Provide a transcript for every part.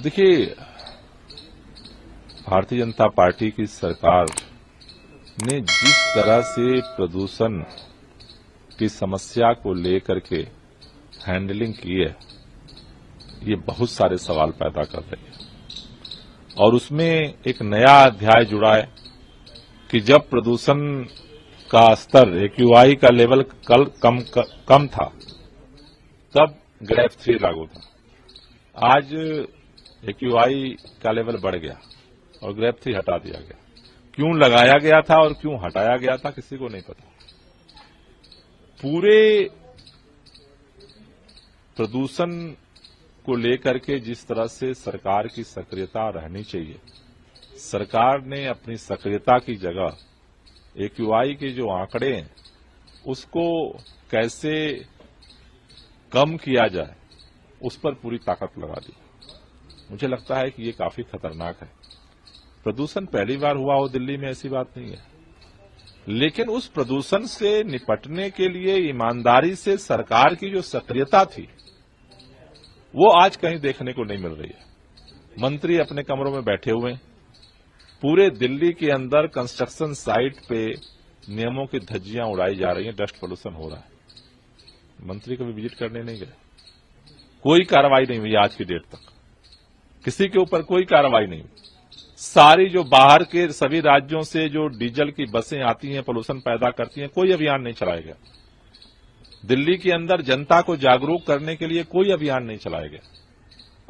देखिए, भारतीय जनता पार्टी की सरकार ने जिस तरह से प्रदूषण की समस्या को लेकर के हैंडलिंग की है, ये बहुत सारे सवाल पैदा कर रही है। और उसमें एक नया अध्याय जुड़ा है कि जब प्रदूषण का स्तर एक्यूआई का लेवल कल कम था, तब ग्रेफ 3 लागू था। आज एक्यूआई का लेवल बढ़ गया और ग्रेफ 3 हटा दिया गया। क्यों लगाया गया था और क्यों हटाया गया था, किसी को नहीं पता। पूरे प्रदूषण को लेकर के जिस तरह से सरकार की सक्रियता रहनी चाहिए, सरकार ने अपनी सक्रियता की जगह एक्यूआई के जो आंकड़े हैं उसको कैसे कम किया जाए, उस पर पूरी ताकत लगा दी। मुझे लगता है कि ये काफी खतरनाक है। प्रदूषण पहली बार हुआ हो दिल्ली में, ऐसी बात नहीं है, लेकिन उस प्रदूषण से निपटने के लिए ईमानदारी से सरकार की जो सक्रियता थी, वो आज कहीं देखने को नहीं मिल रही है। मंत्री अपने कमरों में बैठे हुए हैं। पूरे दिल्ली के अंदर कंस्ट्रक्शन साइट पे नियमों की धज्जियां उड़ाई जा रही हैं, डस्ट पोल्यूशन हो रहा है। मंत्री कभी विजिट करने नहीं गए, कोई कार्रवाई नहीं हुई आज की डेट तक, किसी के ऊपर कोई कार्रवाई नहीं हुई। सारी जो बाहर के सभी राज्यों से जो डीजल की बसें आती हैं, पोल्यूशन पैदा करती हैं, कोई अभियान नहीं चलाया गया। दिल्ली के अंदर जनता को जागरूक करने के लिए कोई अभियान नहीं चलाया गया।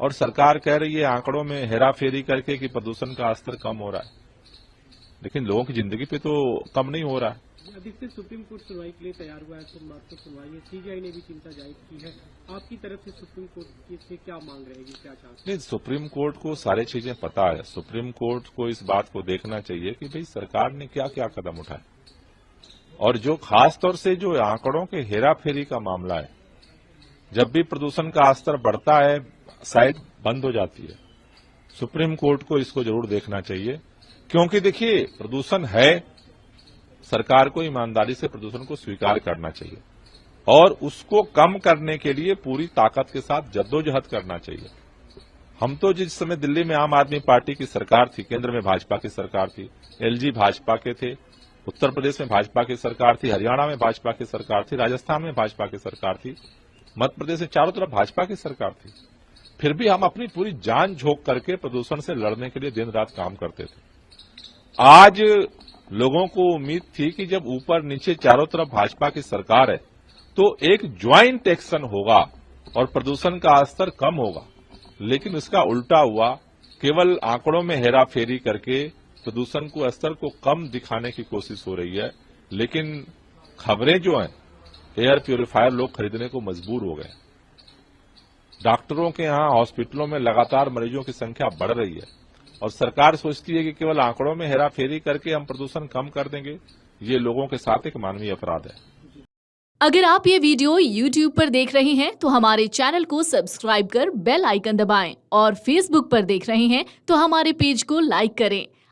और सरकार कह रही है आंकड़ों में हेराफेरी करके कि प्रदूषण का स्तर कम हो रहा है, लेकिन लोगों की जिंदगी पे तो कम नहीं हो रहा है। अधिकतर सुप्रीम कोर्ट सुनवाई के लिए तैयार हुआ है, सोमवार को सुनवाई है। सीबीआई ने भी चिंता जाहिर की है। आपकी तरफ से सुप्रीम कोर्ट से क्या मांग रहेगी, क्या चाहते हैं? नहीं, सुप्रीम कोर्ट को सारी चीजें पता है। सुप्रीम कोर्ट को इस बात को देखना चाहिए कि भाई सरकार ने क्या क्या कदम उठाए, और जो खास तौर से जो आंकड़ों के हेराफेरी का मामला है, जब भी प्रदूषण का स्तर बढ़ता है साइट बंद हो जाती है। सुप्रीम कोर्ट को इसको जरूर देखना चाहिए, क्योंकि देखिए प्रदूषण है, सरकार को ईमानदारी से प्रदूषण को स्वीकार करना चाहिए और उसको कम करने के लिए पूरी ताकत के साथ जद्दोजहद करना चाहिए। हम तो जिस समय दिल्ली में आम आदमी पार्टी की सरकार थी, केंद्र में भाजपा की सरकार थी, एलजी भाजपा के थे, उत्तर प्रदेश में भाजपा की सरकार थी, हरियाणा में भाजपा की सरकार थी, राजस्थान में भाजपा की सरकार थी, मध्य प्रदेश में चारों तरफ भाजपा की सरकार थी। फिर भी हम अपनी पूरी जान झोंक करके प्रदूषण से लड़ने के लिए दिन रात काम करते थे। आज लोगों को उम्मीद थी कि जब ऊपर नीचे चारों तरफ भाजपा की सरकार है तो एक ज्वाइंट एक्शन होगा और प्रदूषण का स्तर कम होगा, लेकिन इसका उल्टा हुआ। केवल आंकड़ों में हेराफेरी करके प्रदूषण को स्तर को कम दिखाने की कोशिश हो रही है, लेकिन खबरें जो हैं, एयर प्यूरिफायर लोग खरीदने को मजबूर हो गए। डॉक्टरों के यहां हॉस्पिटलों में लगातार मरीजों की संख्या बढ़ रही है और सरकार सोचती है कि केवल आंकड़ों में हेराफेरी करके हम प्रदूषण कम कर देंगे। ये लोगों के साथ एक मानवीय अपराध है। अगर आप ये वीडियो YouTube पर देख रहे हैं तो हमारे चैनल को सब्सक्राइब कर बेल आइकन दबाएं, और Facebook पर देख रहे हैं तो हमारे पेज को लाइक करें।